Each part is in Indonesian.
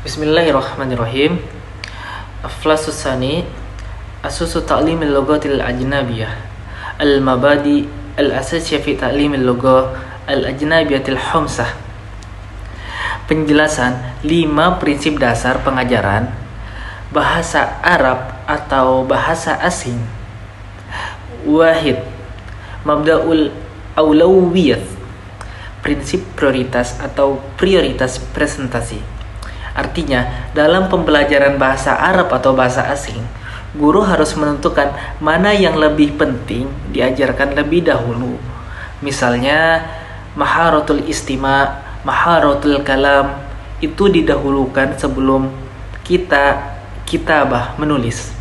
Bismillahirrahmanirrahim. Aflasus Sani Asusu Ta'limil Lughatil Ajnabiyah Al-Mabadi Al-Asasiyah fi Ta'limil Lughah Al-Ajnabiyatil Khamsah. Penjelasan 5 prinsip dasar pengajaran bahasa Arab atau bahasa asing. Wahid, Mabda'ul Aulawiyah, prinsip prioritas atau prioritas presentasi. Artinya, dalam pembelajaran bahasa Arab atau bahasa asing, guru harus menentukan mana yang lebih penting diajarkan lebih dahulu. Misalnya, maharatul istima', maharatul kalam, itu didahulukan sebelum kitabah menulis.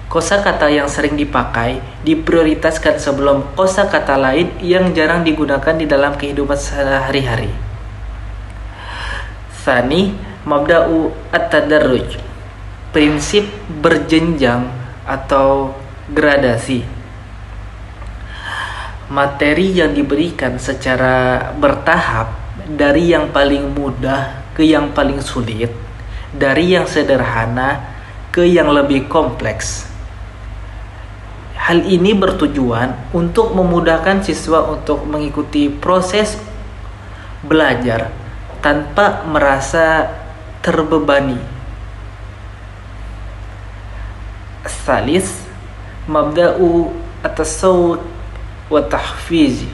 Kosakata yang sering dipakai diprioritaskan sebelum kosakata lain yang jarang digunakan di dalam kehidupan sehari-hari. Tsani, Mabda'u at-tadarruj, prinsip berjenjang atau gradasi. Materi yang diberikan secara bertahap dari yang paling mudah ke yang paling sulit, dari yang sederhana ke yang lebih kompleks. Hal ini bertujuan untuk memudahkan siswa untuk mengikuti proses belajar tanpa merasa terbebani. Salis, Mabda'u at-tasawwuq wa tahfiz,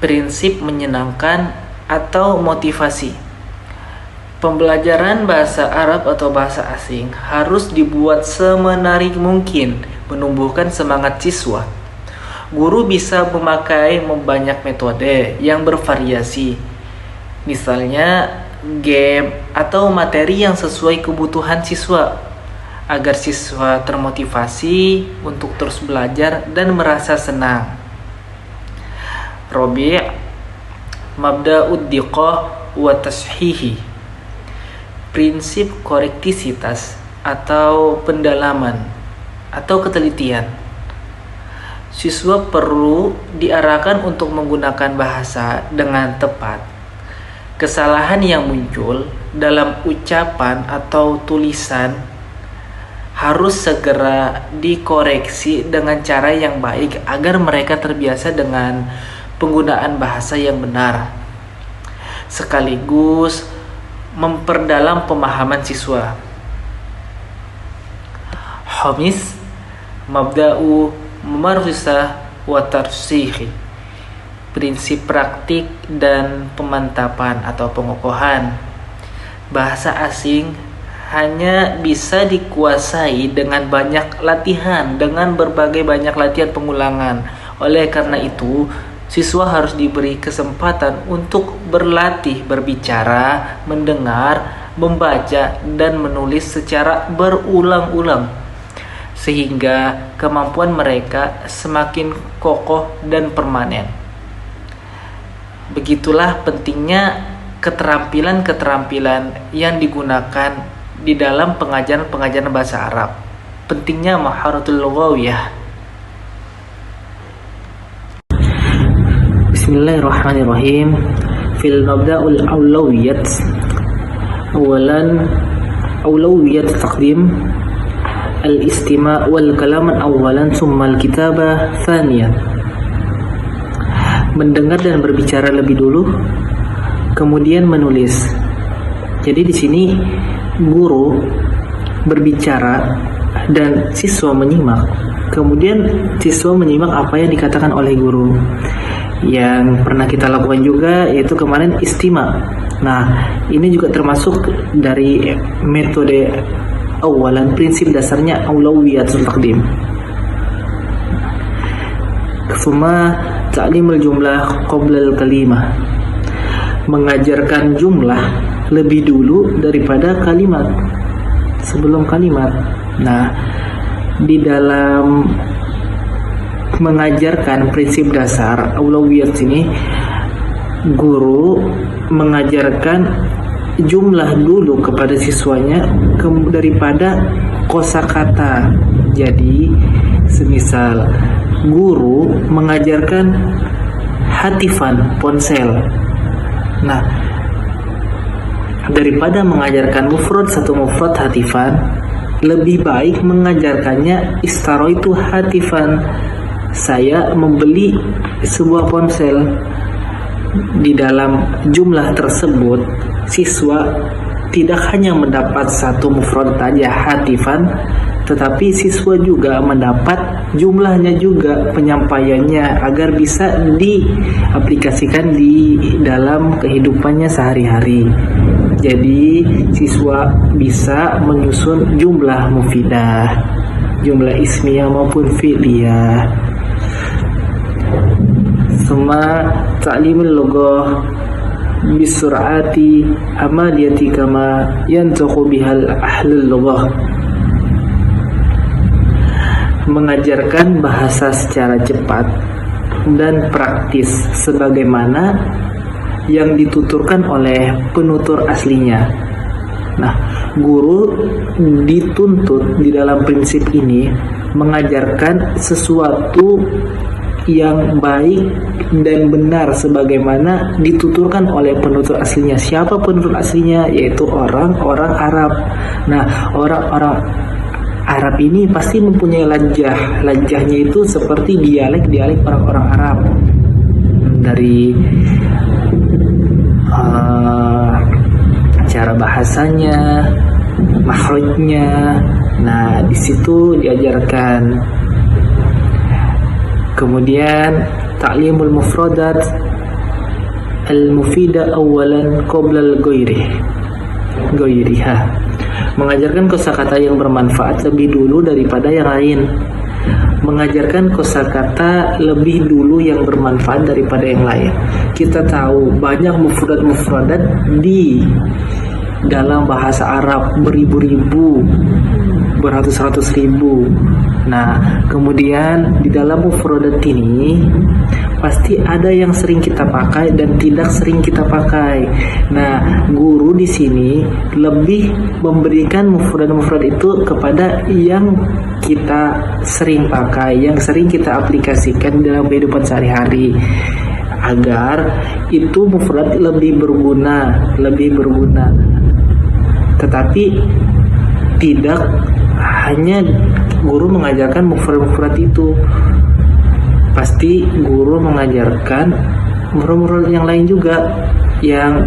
prinsip menyenangkan atau motivasi. Pembelajaran bahasa Arab atau bahasa asing harus dibuat semenarik mungkin, menumbuhkan semangat siswa. Guru bisa memakai banyak metode yang bervariasi, misalnya game atau materi yang sesuai kebutuhan siswa, agar siswa termotivasi untuk terus belajar dan merasa senang. Rabi', Mabda'ud diqah wa tashihi, prinsip korektisitas atau pendalaman atau ketelitian. Siswa perlu diarahkan untuk menggunakan bahasa dengan tepat. Kesalahan yang muncul dalam ucapan atau tulisan harus segera dikoreksi dengan cara yang baik agar mereka terbiasa dengan penggunaan bahasa yang benar, sekaligus memperdalam pemahaman siswa. Khamis, Mabda'u Mumarrisah wa Tarsihi, prinsip praktik dan pemantapan atau pengokohan. Bahasa asing hanya bisa dikuasai dengan banyak latihan, dengan banyak latihan pengulangan. Oleh karena itu, siswa harus diberi kesempatan untuk berlatih berbicara, mendengar, membaca, dan menulis secara berulang-ulang, sehingga kemampuan mereka semakin kokoh dan permanen. Begitulah pentingnya keterampilan-keterampilan yang digunakan di dalam pengajaran bahasa Arab. Pentingnya maharatul lughawiyah. Bismillahirrahmanirrahim. Fil mabda'ul awlawiyat. Awalan, awlawiyat taqdim al-istima' wal kalam awalan summa al-kitabah thaniyan. Mendengar dan berbicara lebih dulu, kemudian menulis. Jadi di sini guru berbicara dan siswa menyimak. Kemudian siswa menyimak apa yang dikatakan oleh guru. Yang pernah kita lakukan juga yaitu kemarin istima'. Nah, ini juga termasuk dari metode awalan, prinsip dasarnya aulawiyatul taqdim. Summa ta'limul jumlah qoblal kalimah, mengajarkan jumlah lebih dulu daripada kalimat, sebelum kalimat. Nah, di dalam mengajarkan prinsip dasar aulawiyat ini, guru mengajarkan jumlah dulu kepada siswanya daripada kosakata. Jadi, semisal guru mengajarkan hatifan, ponsel. Nah, daripada mengajarkan mufrad satu mufrad hatifan, lebih baik mengajarkannya istaraitu hatifan. Saya membeli sebuah ponsel. Di dalam jumlah tersebut, siswa tidak hanya mendapat satu mufrad saja hatifan, tetapi siswa juga mendapat jumlahnya juga, penyampaiannya, agar bisa diaplikasikan di dalam kehidupannya sehari-hari. Jadi siswa bisa menyusun jumlah mufidah, jumlah ismiyah maupun fi'liyah. Suma ta'limul lughah bisur'ati amaliyati kama yantahu bihal ahlul lughah. Mengajarkan bahasa secara cepat dan praktis sebagaimana yang dituturkan oleh penutur aslinya. Nah, guru dituntut di dalam prinsip ini mengajarkan sesuatu yang baik dan benar sebagaimana dituturkan oleh penutur aslinya. Siapa penutur aslinya? Yaitu orang-orang Arab. Nah, orang-orang Arab ini pasti mempunyai lajah. Lajahnya itu seperti dialek-dialek orang-orang Arab. Dari cara bahasanya, makhrajnya. Nah, di situ diajarkan. Kemudian ta'limul mufradat al-mufida awalan qabla al-ghairiha. Mengajarkan kosakata yang bermanfaat lebih dulu daripada yang lain. Mengajarkan kosakata lebih dulu yang bermanfaat daripada yang lain. Kita tahu banyak mufradat di dalam bahasa Arab beribu-ribu, beratus-ratus ribu. Nah, kemudian di dalam mufradat ini pasti ada yang sering kita pakai dan tidak sering kita pakai. Nah, guru di sini lebih memberikan mufrad-mufrad itu kepada yang kita sering pakai, yang sering kita aplikasikan dalam kehidupan sehari-hari, agar itu mufrad lebih berguna. Tetapi tidak hanya guru mengajarkan mufrad-mufrad itu, pasti guru mengajarkan mufrad-mufrad yang lain juga yang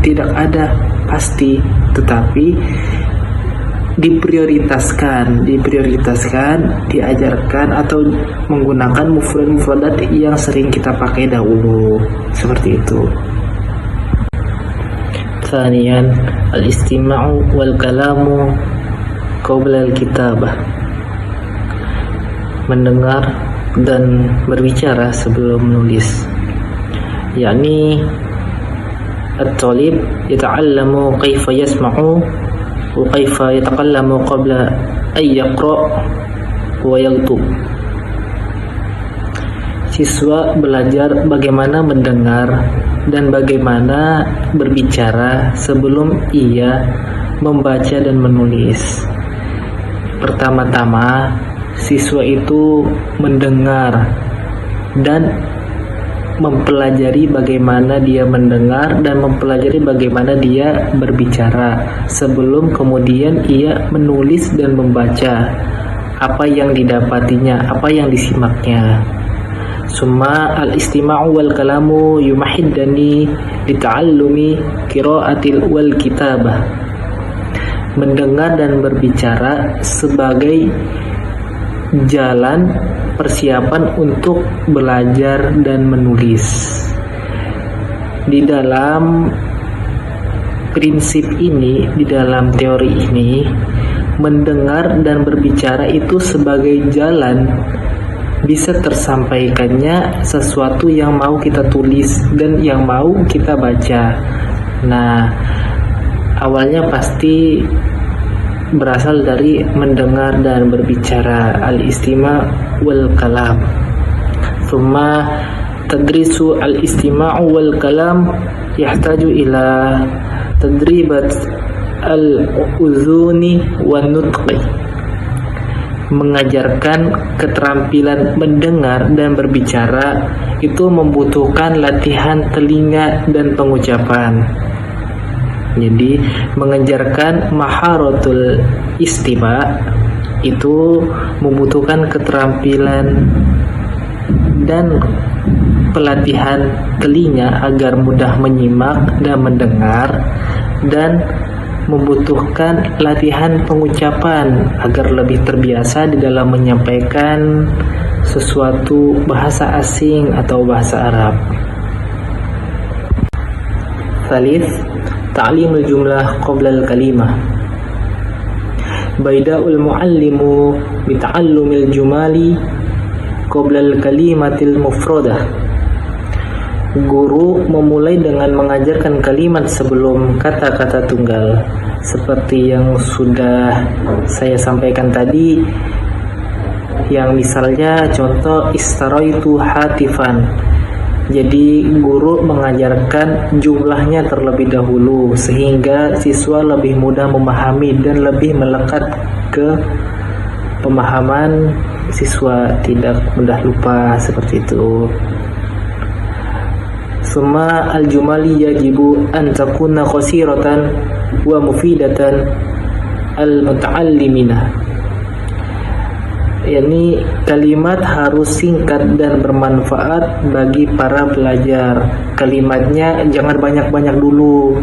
tidak ada pasti, tetapi diprioritaskan diajarkan atau menggunakan mufrad-mufradat yang sering kita pakai dahulu, seperti itu. Tsaniyan, al-istima'u wal kalamu qabla al-kitabah. Mendengar dan berbicara sebelum menulis. yakni at-talib yata'allamu kaifa yasma'u wa kaifa yatakallamu qabla an yaqra' wa yaktub. Siswa belajar bagaimana mendengar dan bagaimana berbicara sebelum ia membaca dan menulis. Pertama-tama, siswa itu mendengar dan mempelajari bagaimana dia mendengar dan mempelajari bagaimana dia berbicara sebelum kemudian ia menulis dan membaca apa yang didapatinya, apa yang disimaknya. Summa al-istima'u wal kalamu yumahiddani lita'allumi qira'atil wal kitabah. Mendengar dan berbicara sebagai jalan persiapan untuk belajar dan menulis. Di dalam prinsip ini, di dalam teori ini, mendengar dan berbicara itu sebagai jalan bisa tersampaikannya sesuatu yang mau kita tulis dan yang mau kita baca. Nah, awalnya pasti berasal dari mendengar dan berbicara, al-istima' wal kalam. Thumma tadrisu al-istima'u wal kalam yahtaju ila tadribat al-uzuni wan nutqi. Mengajarkan keterampilan mendengar dan berbicara itu membutuhkan latihan telinga dan pengucapan. Jadi mengajarkan maharatul istima' itu membutuhkan keterampilan dan pelatihan telinga agar mudah menyimak dan mendengar, dan membutuhkan latihan pengucapan agar lebih terbiasa di dalam menyampaikan sesuatu bahasa asing atau bahasa Arab. Thalith, ta'limul jumlah qabla al-kalimah. Baida'ul muallimu bita'allumil jumali qabla al-kalimatil mufradah. Guru memulai dengan mengajarkan kalimat sebelum kata-kata tunggal. Seperti yang sudah saya sampaikan tadi, yang misalnya contoh istaraitu hatifan. Jadi guru mengajarkan jumlahnya terlebih dahulu sehingga siswa lebih mudah memahami dan lebih melekat ke pemahaman siswa, tidak mudah lupa seperti itu. Summa al-jumali yajibu an takuna qasiratan wa mufidatan al-muta'allimina. Yani kalimat harus singkat dan bermanfaat bagi para pelajar. Kalimatnya jangan banyak-banyak dulu.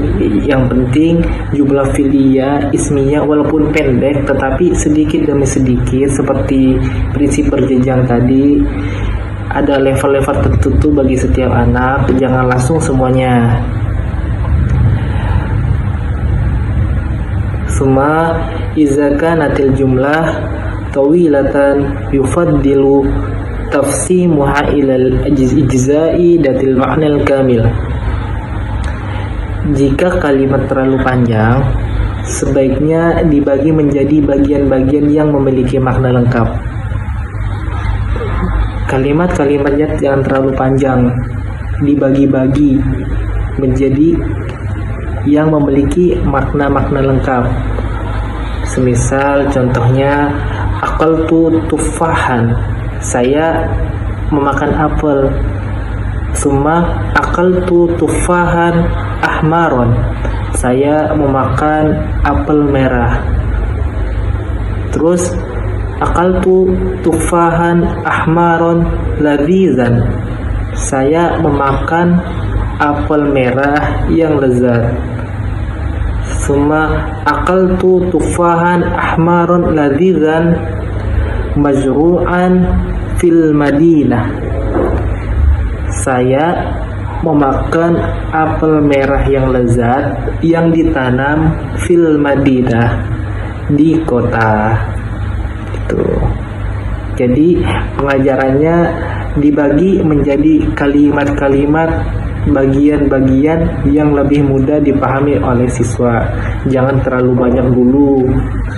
Yang penting jumlah fi'liyah, ismiyah walaupun pendek tetapi sedikit demi sedikit, seperti prinsip berjenjang tadi. Ada level-level tertentu bagi setiap anak, jangan langsung semuanya. Suma iza kanatil jumlah tawilatan yufaddilu tafsimuha ilal ijza'i datil ma'nal kamil. Jika kalimat terlalu panjang, sebaiknya dibagi menjadi bagian-bagian yang memiliki makna lengkap. Kalimat-kalimatnya jangan terlalu panjang, dibagi-bagi menjadi yang memiliki makna-makna lengkap. Semisal contohnya akaltu tufahan, saya memakan apel. Summa akaltu tufahan ahmaron, saya memakan apel merah. Terus akaltu tufahan ahmaron ladzizan, saya memakan apel merah yang lezat. Summa akaltu tufahan ahmaron ladzizan majru'an fil Madinah, saya memakan apel merah yang lezat yang ditanam fil Madinah, di kota. Itu. Jadi pengajarannya dibagi menjadi kalimat-kalimat, bagian-bagian yang lebih mudah dipahami oleh siswa. Jangan terlalu banyak dulu,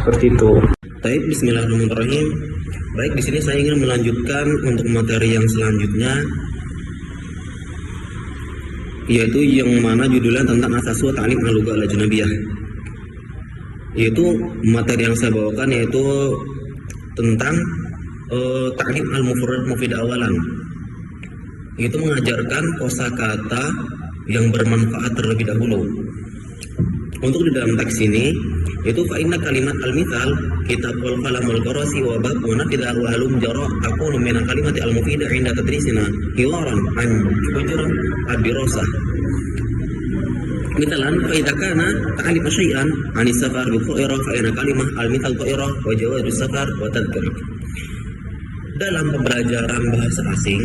seperti itu. Baik, bismillahirrahmanirrahim. Baik, di sini saya ingin melanjutkan untuk materi yang selanjutnya, yaitu yang mana judulnya tentang asasu ta'lim al-lugha al-ajnabiyah. Yaitu materi yang saya bawakan yaitu tentang ta'lim al-mufrad mufid awalan. Itu mengajarkan kosakata yang bermanfaat terlebih dahulu. Untuk di dalam teks ini itu fa inna kalimat al-mithal kitabul qalamul qarasi wa bab wa natida wa halum jara takunu min kalimati al-mufidah inda tadrisina hiwaran an hujran ad-dirasah. Mitalan fa idza kana ta'lim syai'an an safar bi ta'irah fa inna kalimah al-mithal ta'irah wa jawaz safar wa tadhkirah. Dalam pembelajaran bahasa asing,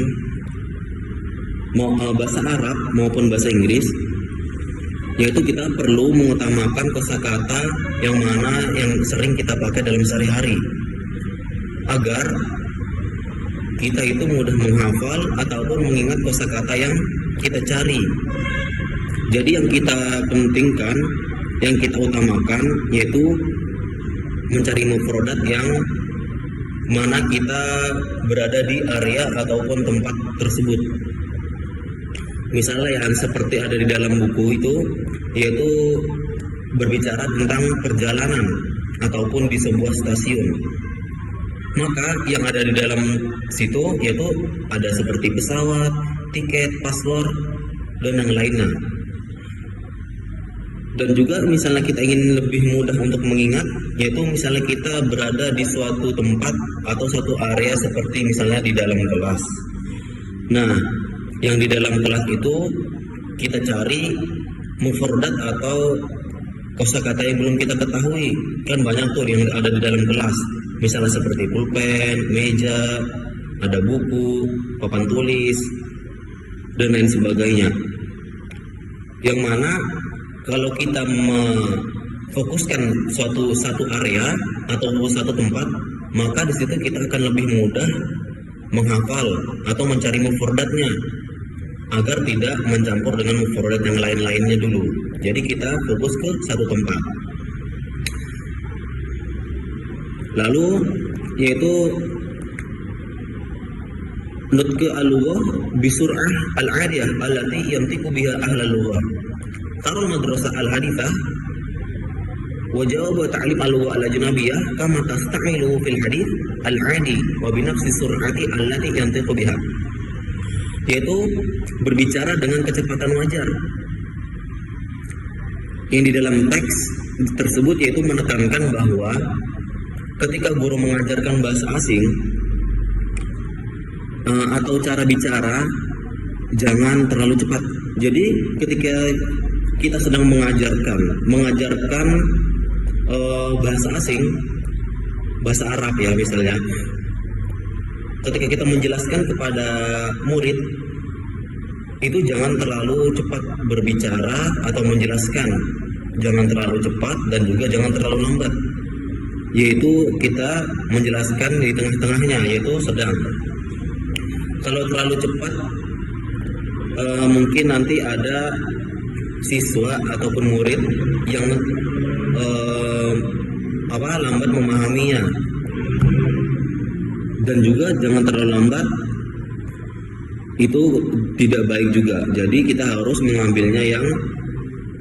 mau bahasa Arab maupun bahasa Inggris, yaitu kita perlu mengutamakan kosakata yang mana yang sering kita pakai dalam sehari-hari agar kita itu mudah menghafal ataupun mengingat kosakata yang kita cari. Jadi yang kita pentingkan, yang kita utamakan yaitu mencari mufradat yang mana kita berada di area ataupun tempat tersebut. Misalnya yang seperti ada di dalam buku itu, yaitu berbicara tentang perjalanan ataupun di sebuah stasiun. Maka yang ada di dalam situ yaitu ada seperti pesawat, tiket, paspor, dan yang lainnya. Dan juga misalnya kita ingin lebih mudah untuk mengingat, yaitu misalnya kita berada di suatu tempat atau suatu area seperti misalnya di dalam kelas. Nah, yang di dalam kelas itu kita cari mufradat atau kosakata yang belum kita ketahui. Kan banyak tuh yang ada di dalam kelas. Misalnya seperti pulpen, meja, ada buku, papan tulis, dan lain sebagainya. Yang mana kalau kita memfokuskan satu area atau satu tempat, maka di situ kita akan lebih mudah menghafal atau mencari mufradatnya agar tidak mencampur dengan mufradat yang lain-lainnya dulu. Jadi kita fokus ke satu tempat. Lalu yaitu nutqu al-lughah bisur'ah al-'adiyah allati yantiqu biha ahlul lughah. Tarul madrasah al-hadithah wa jawab wa ta'lim al-lughah al-ajnabiyyah kama tastamilu fil hadith al-'adi wa bi nafsi sur'ati allati yantiqu biha. Yaitu berbicara dengan kecepatan wajar. Yang di dalam teks tersebut yaitu menekankan bahwa ketika guru mengajarkan bahasa asing atau cara bicara jangan terlalu cepat. Jadi ketika kita sedang mengajarkan bahasa asing, bahasa Arab ya misalnya, ketika kita menjelaskan kepada murid itu jangan terlalu cepat berbicara atau menjelaskan, jangan terlalu cepat dan juga jangan terlalu lambat, yaitu kita menjelaskan di tengah-tengahnya, yaitu sedang. Kalau terlalu cepat mungkin nanti ada siswa ataupun murid yang lambat memahaminya. Dan juga jangan terlalu lambat, itu tidak baik juga. Jadi kita harus mengambilnya yang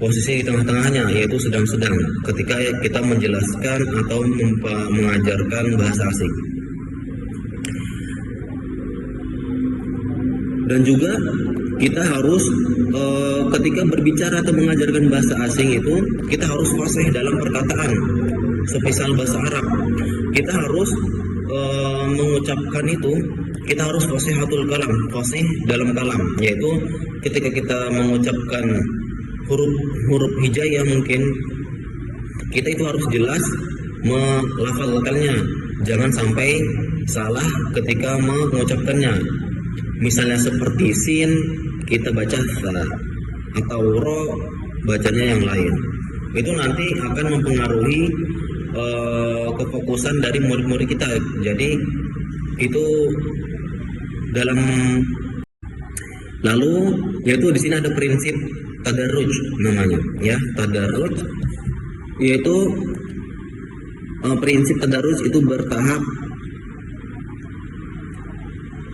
posisi di tengah-tengahnya, yaitu sedang-sedang ketika kita menjelaskan atau mengajarkan bahasa asing. Dan juga kita harus ketika berbicara atau mengajarkan bahasa asing itu kita harus fasih dalam perkataan. Semisal bahasa Arab, kita harus mengucapkan itu, kita harus fasihatul kalam, fasih dalam kalam, yaitu ketika kita mengucapkan huruf hijaiyah mungkin kita itu harus jelas melafalkannya, jangan sampai salah ketika mengucapkannya. Misalnya seperti sin kita baca sa, atau ro bacanya yang lain. Itu nanti akan mempengaruhi kefokusan dari murid-murid kita. Jadi itu dalam, lalu yaitu di sini ada prinsip tadarruj namanya ya, tadarruj yaitu prinsip tadarruj itu bertahap.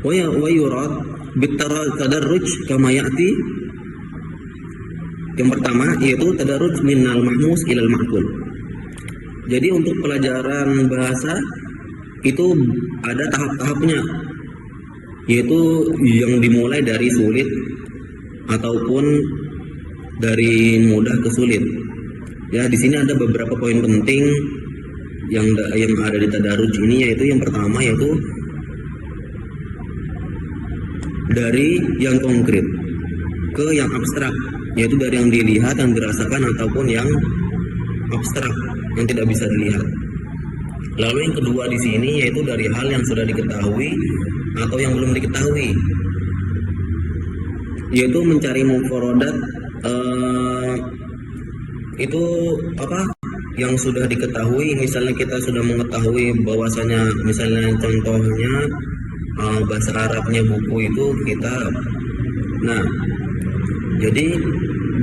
Wa yurad bitadarruj kama ya'ti. Yang pertama yaitu tadarruj minal mahmus ilal ma'qul. Jadi untuk pelajaran bahasa itu ada tahap-tahapnya, yaitu yang dimulai dari sulit ataupun dari mudah ke sulit. Ya, di sini ada beberapa poin penting yang ada di tadarruj ini, yaitu yang pertama yaitu dari yang konkret ke yang abstrak, yaitu dari yang dilihat, yang dirasakan ataupun yang abstrak yang tidak bisa dilihat. Lalu yang kedua di sini yaitu dari hal yang sudah diketahui atau yang belum diketahui, yaitu mencari mufradat itu yang sudah diketahui. Misalnya kita sudah mengetahui bahwasanya misalnya contohnya bahasa Arabnya buku itu kitab. Nah, jadi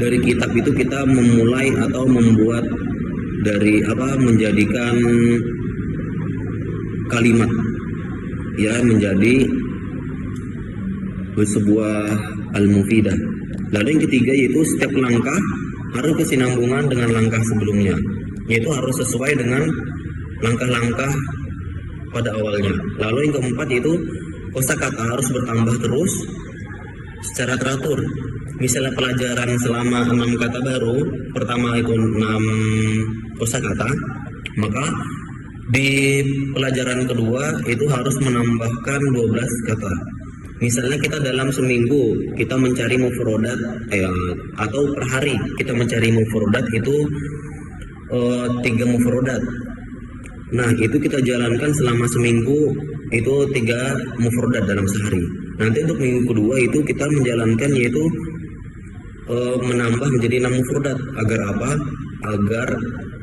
dari kitab itu kita memulai atau membuat dari menjadikan kalimat ya menjadi sebuah al-mufidah. Lalu yang ketiga yaitu setiap langkah harus kesinambungan dengan langkah sebelumnya, yaitu harus sesuai dengan langkah-langkah pada awalnya. Lalu yang keempat yaitu kosakata harus bertambah terus secara teratur. misalnya pelajaran selama 6 kata baru, pertama itu 6 kosakata, maka di pelajaran kedua itu harus menambahkan 12 kata. Misalnya kita dalam seminggu kita mencari mufrodat atau per hari kita mencari mufrodat itu 3 mufrodat. Nah, itu kita jalankan selama seminggu itu 3 mufrodat dalam sehari. Nanti untuk minggu kedua itu kita menjalankan yaitu menambah menjadi 6 mufrodat. Agar apa? Agar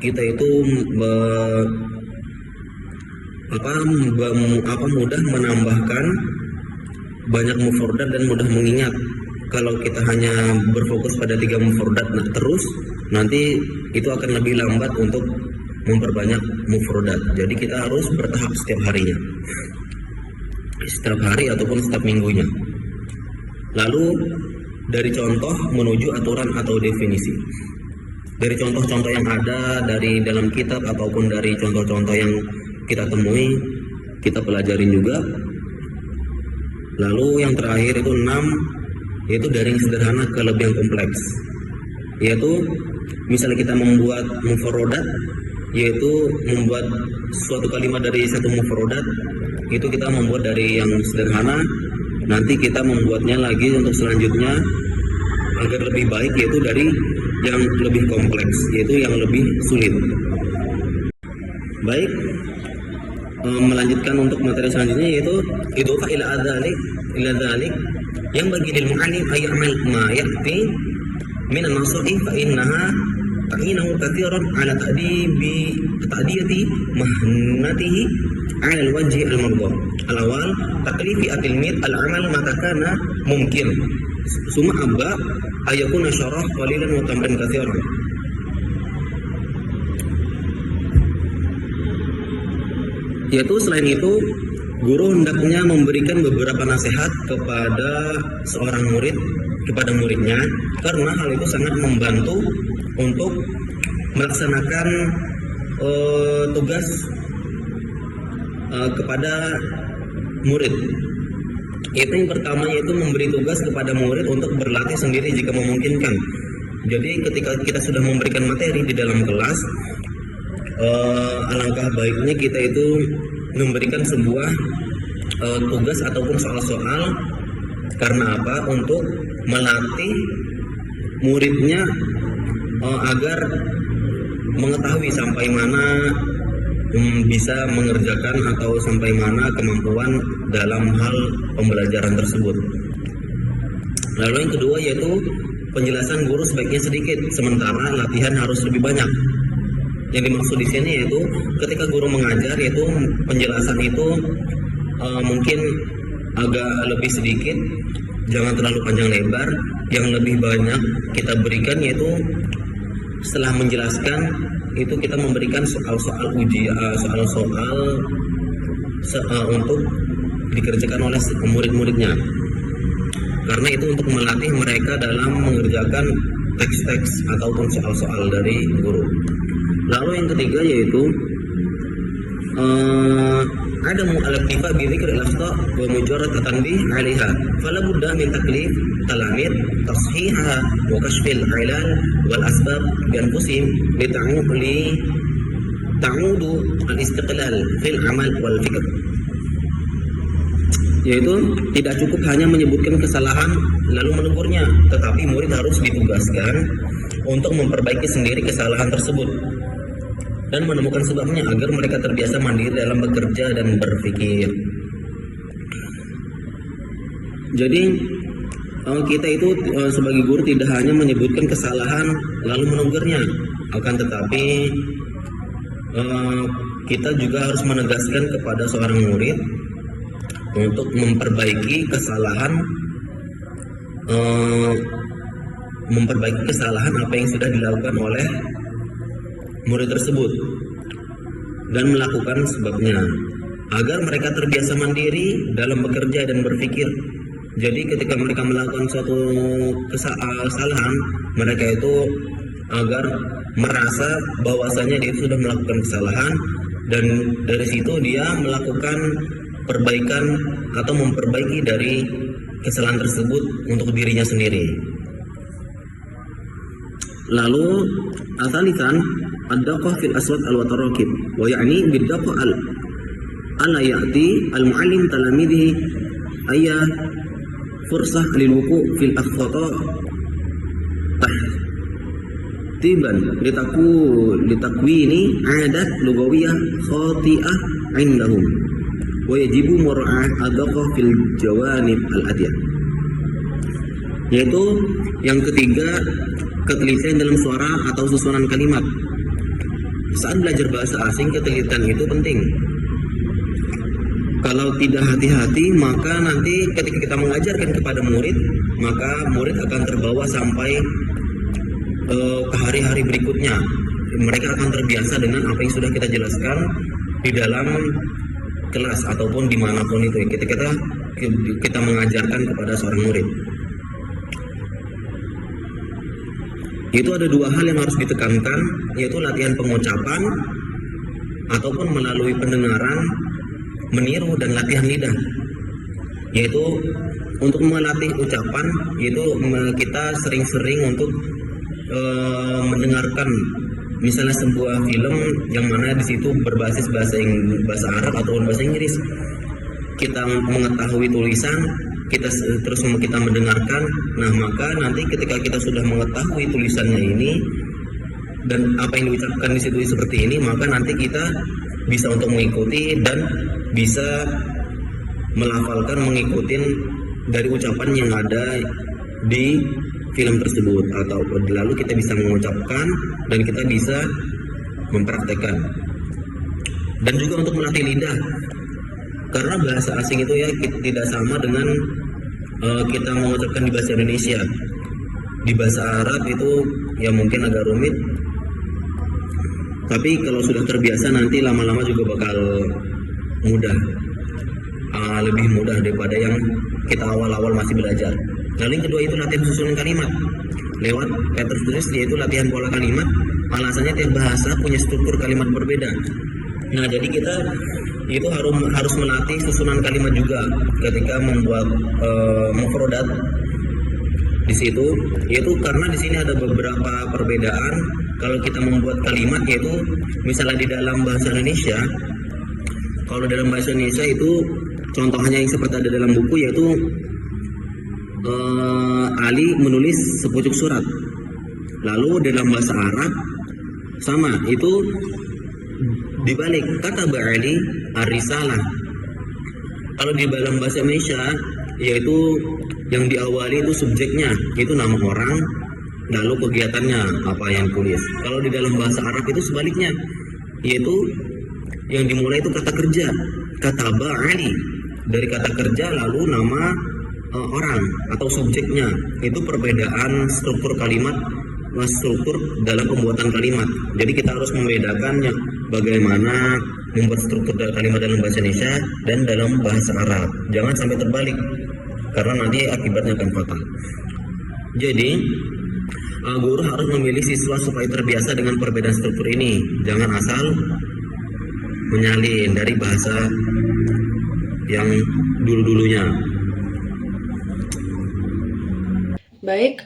kita itu mudah menambahkan banyak mufrodat dan mudah mengingat. Kalau kita hanya berfokus pada 3 mufrodat terus, nanti itu akan lebih lambat untuk memperbanyak mufrodat. Jadi kita harus bertahap setiap harinya, setiap hari ataupun setiap minggunya. Lalu dari contoh menuju aturan atau definisi. Dari contoh-contoh yang ada dari dalam kitab ataupun dari contoh-contoh yang kita temui, kita pelajarin juga. Lalu yang terakhir itu 6, yaitu dari yang sederhana ke lebih yang kompleks. Yaitu misalnya kita membuat mufrodat, yaitu membuat suatu kalimat dari satu mufrodat, itu kita membuat dari yang sederhana, nanti kita membuatnya lagi untuk selanjutnya agar lebih baik, yaitu dari yang lebih kompleks, yaitu yang lebih sulit. Baik, melanjutkan untuk materi selanjutnya, yaitu idhofah ila dzalik yang bagi lil mu'allim ay'amal ma ya'ti min an-nasaih fa innaha ta'inahu katsiran ala ta'diyati mahnatihi ala al-wajhi al-mardah. Al-awwal taklifi at-tilmid al-amal maka kana mumkin summa abba ayakuna syarah qalilan wa tamrin katsiran. Yaitu selain itu, guru hendaknya memberikan beberapa nasihat kepada seorang murid, kepada muridnya, karena hal itu sangat membantu untuk melaksanakan tugas kepada murid. Itu yang pertama, yaitu memberi tugas kepada murid untuk berlatih sendiri jika memungkinkan. Jadi ketika kita sudah memberikan materi di dalam kelas, alangkah baiknya kita itu memberikan sebuah tugas ataupun soal-soal. Karena apa? Untuk melatih muridnya agar mengetahui sampai mana bisa mengerjakan atau sampai mana kemampuan dalam hal pembelajaran tersebut. Lalu yang kedua, yaitu penjelasan guru sebaiknya sedikit, sementara latihan harus lebih banyak. Yang dimaksud di sini yaitu ketika guru mengajar, yaitu penjelasan itu mungkin agak lebih sedikit, jangan terlalu panjang lebar. Yang lebih banyak kita berikan yaitu setelah menjelaskan itu kita memberikan soal-soal ujian, soal-soal untuk dikerjakan oleh murid-muridnya. Karena itu untuk melatih mereka dalam mengerjakan teks-teks ataupun soal-soal dari guru. Lalu yang ketiga yaitu ada al-iktifa bi dzikri al-akhta wa mujarrad at-tanbih 'alaiha. Fala budda min taklif talamid tashiha wa kashfil 'ilal wal asbab bi anfusihim li ta'udu al-istiqlal fil 'amal wal fikr. Yaitu tidak cukup hanya menyebutkan kesalahan lalu menegurnya, tetapi murid harus ditugaskan untuk memperbaiki sendiri kesalahan tersebut dan menemukan sebabnya agar mereka terbiasa mandiri dalam bekerja dan berpikir. Jadi kita itu sebagai guru tidak hanya menyebutkan kesalahan lalu menegurnya, akan tetapi kita juga harus menegaskan kepada seorang murid untuk memperbaiki kesalahan apa yang sudah dilakukan oleh murid tersebut dan melakukan sebabnya agar mereka terbiasa mandiri dalam bekerja dan berpikir. Jadi ketika mereka melakukan suatu kesalahan, mereka itu agar merasa bahwasanya dia sudah melakukan kesalahan dan dari situ dia melakukan perbaikan atau memperbaiki dari kesalahan tersebut untuk dirinya sendiri. Lalu asalisan ad-daqah fil aswat al-watarakib wa ya'ni bid-daqah ala ya'ti al-muallim talamidhi ayya fursah lil wuqu' fil akhta tahtiban litakwini adat lugawiyah khati'ah indahum wa yajibu mura'ah ad-daqah fil jawanib al-atiyah. Yaitu yang ketiga, ketelitian dalam suara atau susunan kalimat. Saat belajar bahasa asing, ketelitian itu penting. Kalau tidak hati-hati, maka nanti ketika kita mengajarkan kepada murid, maka murid akan terbawa sampai ke hari-hari berikutnya. Mereka akan terbiasa dengan apa yang sudah kita jelaskan di dalam kelas ataupun dimanapun itu. Ketika kita mengajarkan kepada seorang murid. Itu ada dua hal yang harus ditekankan, yaitu latihan pengucapan ataupun melalui pendengaran, meniru dan latihan lidah. Yaitu untuk melatih ucapan, yaitu kita sering-sering untuk mendengarkan misalnya sebuah film yang mana di situ berbasis bahasa Arab ataupun bahasa Inggris. Kita mengetahui tulisan, kita mendengarkan. Nah, maka nanti ketika kita sudah mengetahui tulisannya ini dan apa yang diucapkan di situ seperti ini, maka nanti kita bisa untuk mengikuti dan bisa melafalkan, mengikuti dari ucapan yang ada di film tersebut, atau lalu kita bisa mengucapkan dan kita bisa mempraktekkan. Dan juga untuk melatih lidah, karena bahasa asing itu ya tidak sama dengan kita mengucapkan di bahasa Indonesia. Di bahasa Arab itu ya mungkin agak rumit, tapi kalau sudah terbiasa nanti lama-lama juga bakal mudah, lebih mudah daripada yang kita awal-awal masih belajar. Lalu yang kedua itu latihan susunan kalimat lewat pattern tulis, yaitu latihan pola kalimat. Alasannya tiap bahasa punya struktur kalimat berbeda. Nah, jadi kita itu harus melatih susunan kalimat juga ketika membuat mufrodat di situ, yaitu karena di sini ada beberapa perbedaan. Kalau kita membuat kalimat, yaitu misalnya di dalam bahasa Indonesia, kalau dalam bahasa Indonesia itu contohnya yang seperti ada dalam buku, yaitu Ali menulis sepucuk surat. Lalu dalam bahasa Arab sama, itu dibalik, kata Ali ar-risalah. Kalau di dalam bahasa Indonesia, yaitu yang diawali itu subjeknya, itu nama orang, lalu kegiatannya apa yang tulis. Kalau di dalam bahasa Arab itu sebaliknya, yaitu yang dimulai itu kata kerja, kata Ali, dari kata kerja lalu nama orang atau subjeknya. Itu perbedaan struktur kalimat, struktur dalam pembuatan kalimat. Jadi kita harus membedakannya bagaimana membuat struktur kalimat dalam bahasa Indonesia dan dalam bahasa Arab. Jangan sampai terbalik, karena nanti akibatnya akan fatal. Jadi guru harus memilih siswa supaya terbiasa dengan perbedaan struktur ini. Jangan asal menyalin dari bahasa yang dulu-dulunya. Baik,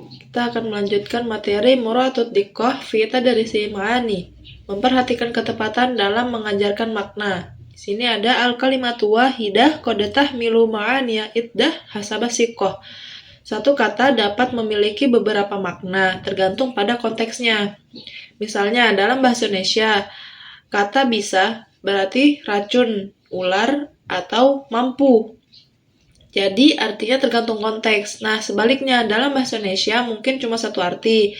kita akan melanjutkan materi mura'atud diqqah fi tadrisi ma'ani, memperhatikan ketepatan dalam mengajarkan makna. Di sini ada al-kalimatu wahidah qad tahmilu ma'aniya iddah hasaba siqqah. Satu kata dapat memiliki beberapa makna tergantung pada konteksnya. Misalnya dalam bahasa Indonesia, kata bisa berarti racun, ular, atau mampu. Jadi artinya tergantung konteks. Nah, sebaliknya dalam bahasa Indonesia mungkin cuma satu arti.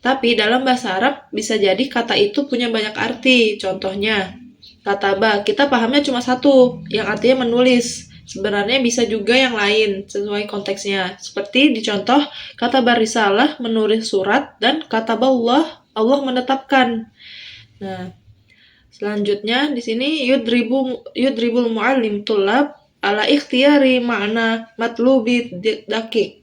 Tapi dalam bahasa Arab bisa jadi kata itu punya banyak arti. Contohnya, kataba, kita pahamnya cuma satu, yang artinya menulis. Sebenarnya bisa juga yang lain sesuai konteksnya. Seperti di contoh, kataba risalah, menulis surat, dan kataballah, Allah menetapkan. Nah, selanjutnya di sini yudribul muallim tulab ala ikhtiyari makna matlubi dakik.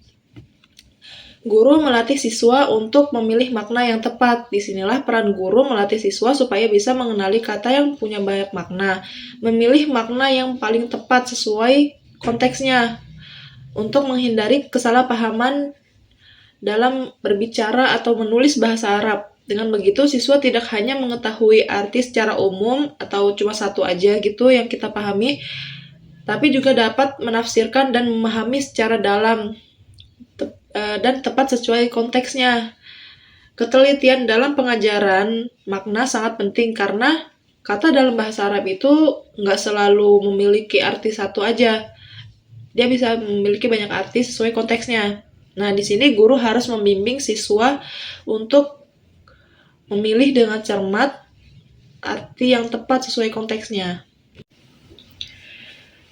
Guru melatih siswa untuk memilih makna yang tepat. Disinilah peran guru melatih siswa supaya bisa mengenali kata yang punya banyak makna, memilih makna yang paling tepat sesuai konteksnya, untuk menghindari kesalahpahaman dalam berbicara atau menulis bahasa Arab. Dengan begitu, siswa tidak hanya mengetahui arti secara umum atau cuma satu aja gitu yang kita pahami, tapi juga dapat menafsirkan dan memahami secara dalam dan tepat sesuai konteksnya. Ketelitian dalam pengajaran makna sangat penting karena kata dalam bahasa Arab itu nggak selalu memiliki arti satu aja. Dia bisa memiliki banyak arti sesuai konteksnya. Nah, di sini guru harus membimbing siswa untuk memilih dengan cermat arti yang tepat sesuai konteksnya.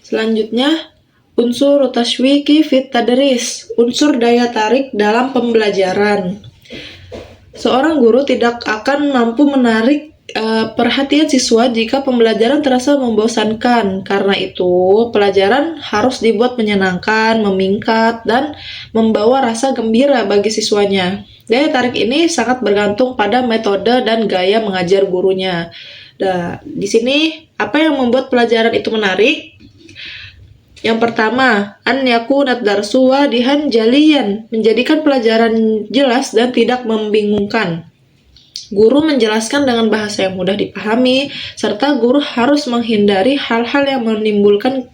Selanjutnya, unsur tashwiki fit tadris, unsur daya tarik dalam pembelajaran. Seorang guru tidak akan mampu menarik perhatian siswa jika pembelajaran terasa membosankan. Karena itu, pelajaran harus dibuat menyenangkan, memingkat, dan membawa rasa gembira bagi siswanya. Daya tarik ini sangat bergantung pada metode dan gaya mengajar gurunya. Nah, di sini apa yang membuat pelajaran itu menarik? Yang pertama, an yakunat darsu wadihan jaliyan, menjadikan pelajaran jelas dan tidak membingungkan. Guru menjelaskan dengan bahasa yang mudah dipahami, serta guru harus menghindari hal-hal yang menimbulkan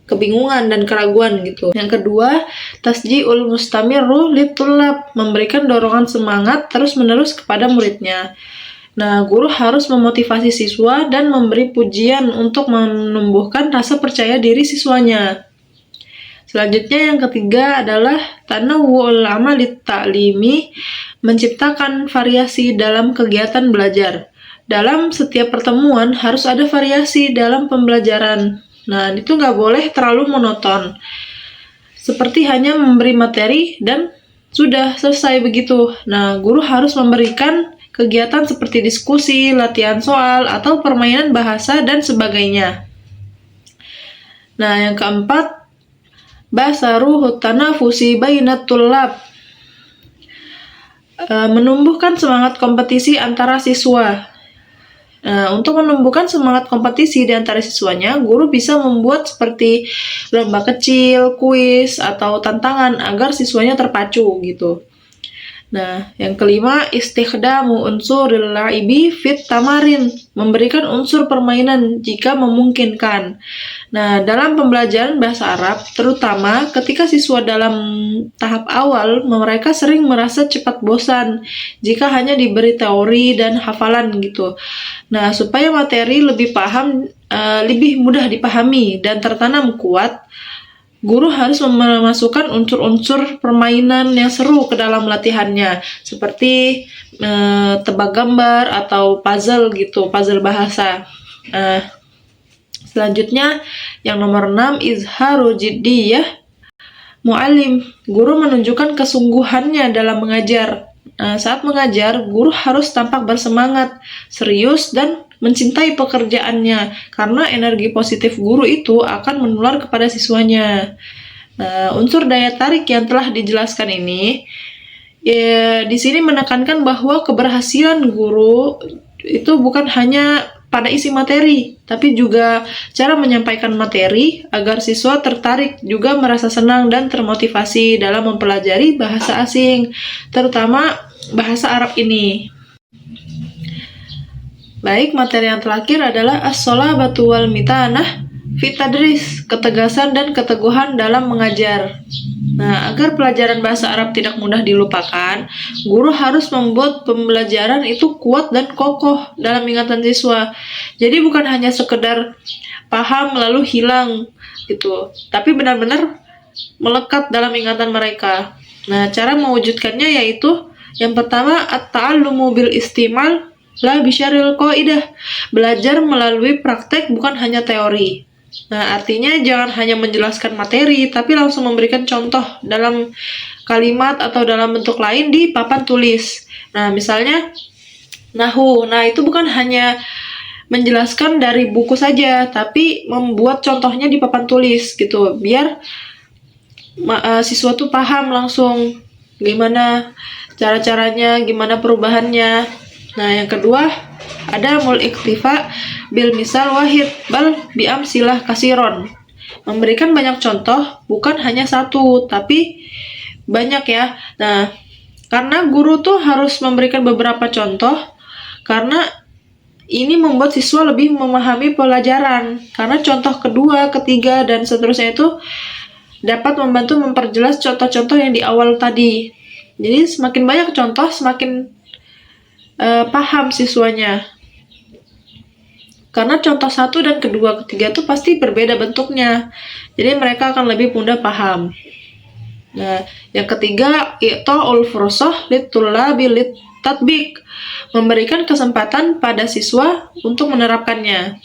kebingungan dan keraguan gitu. Yang kedua, tasji'ul mustamirru litulab, memberikan dorongan semangat terus-menerus kepada muridnya. Nah, guru harus memotivasi siswa dan memberi pujian untuk menumbuhkan rasa percaya diri siswanya. Selanjutnya yang ketiga adalah tanawwu'ul amalit ta'limi, menciptakan variasi dalam kegiatan belajar. Dalam setiap pertemuan harus ada variasi dalam pembelajaran. Nah, itu nggak boleh terlalu monoton. Seperti hanya memberi materi dan sudah selesai begitu. Nah, guru harus memberikan kegiatan seperti diskusi, latihan soal, atau permainan bahasa, dan sebagainya. Nah, yang keempat, basaruhu tanafusi bainat tullab, menumbuhkan semangat kompetisi antara siswa. Untuk menumbuhkan semangat kompetisi di antara siswanya, guru bisa membuat seperti lomba kecil, kuis, atau tantangan agar siswanya terpacu gitu. Nah, yang kelima, istikhdamu unsuril la'ibi fit tamarin, memberikan unsur permainan jika memungkinkan. Nah, dalam pembelajaran bahasa Arab, terutama ketika siswa dalam tahap awal, mereka sering merasa cepat bosan jika hanya diberi teori dan hafalan gitu. Nah, supaya materi lebih mudah dipahami dan tertanam kuat, guru harus memasukkan unsur-unsur permainan yang seru ke dalam latihannya, seperti tebak gambar atau puzzle gitu, puzzle bahasa. Selanjutnya, yang nomor 6, izharu jiddiyah mu'alim, guru menunjukkan kesungguhannya dalam mengajar. Saat mengajar, guru harus tampak bersemangat, serius, dan mencintai pekerjaannya, karena energi positif guru itu akan menular kepada siswanya. Unsur daya tarik yang telah dijelaskan ini, di sini menekankan bahwa keberhasilan guru itu bukan hanya pada isi materi, tapi juga cara menyampaikan materi agar siswa tertarik, juga merasa senang dan termotivasi dalam mempelajari bahasa asing, terutama bahasa Arab ini. Baik, materi yang terakhir adalah as-sholabatu wal mitanah fit tadris, ketegasan dan keteguhan dalam mengajar. Nah, agar pelajaran bahasa Arab tidak mudah dilupakan, guru harus membuat pembelajaran itu kuat dan kokoh dalam ingatan siswa. Jadi bukan hanya sekedar paham lalu hilang gitu, tapi benar-benar melekat dalam ingatan mereka. Nah, cara mewujudkannya yaitu yang pertama, at-ta'allumu bil istimal la bisyaril qaidah, belajar melalui praktek bukan hanya teori. Nah, artinya jangan hanya menjelaskan materi, tapi langsung memberikan contoh dalam kalimat atau dalam bentuk lain di papan tulis. Nah, misalnya nahwu. Nah, itu bukan hanya menjelaskan dari buku saja, tapi membuat contohnya di papan tulis gitu, biar siswa tuh paham langsung gimana cara-caranya, gimana perubahannya. Nah, yang kedua ada mul iktifa bil misal wahid bal bi amsilah kasiron, memberikan banyak contoh, bukan hanya satu tapi banyak ya. Nah, Karena guru tuh harus memberikan beberapa contoh, karena ini membuat siswa lebih memahami pelajaran. Karena contoh kedua, ketiga, dan seterusnya itu dapat membantu memperjelas contoh-contoh yang di awal tadi. Jadi semakin banyak contoh, semakin paham siswanya. Karena contoh satu dan kedua, ketiga itu pasti berbeda bentuknya. Jadi mereka akan lebih mudah paham. Nah, yang ketiga, i'ta'ul fursah lit-tullabi lit-tatbiq, memberikan kesempatan pada siswa untuk menerapkannya.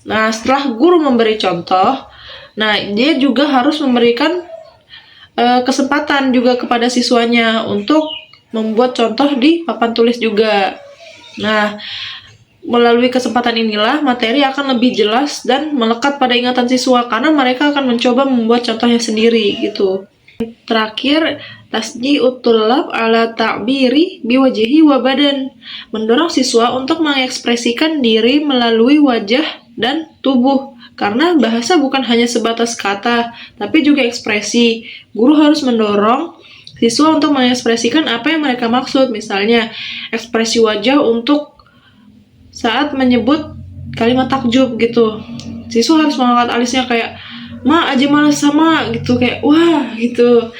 Nah, setelah guru memberi contoh, nah dia juga harus memberikan kesempatan juga kepada siswanya untuk membuat contoh di papan tulis juga. Nah, melalui kesempatan inilah materi akan lebih jelas dan melekat pada ingatan siswa karena mereka akan mencoba membuat contohnya sendiri gitu. Terakhir, tasji'ut tullab ala ta'biri biwajhi wa badan, mendorong siswa untuk mengekspresikan diri melalui wajah dan tubuh. Karena bahasa bukan hanya sebatas kata, tapi juga ekspresi. Guru harus mendorong siswa untuk mengekspresikan apa yang mereka maksud. Misalnya, ekspresi wajah untuk saat menyebut kalimat takjub gitu. Siswa harus mengangkat alisnya kayak, "Ma, aja malas sama," gitu, kayak wah gitu.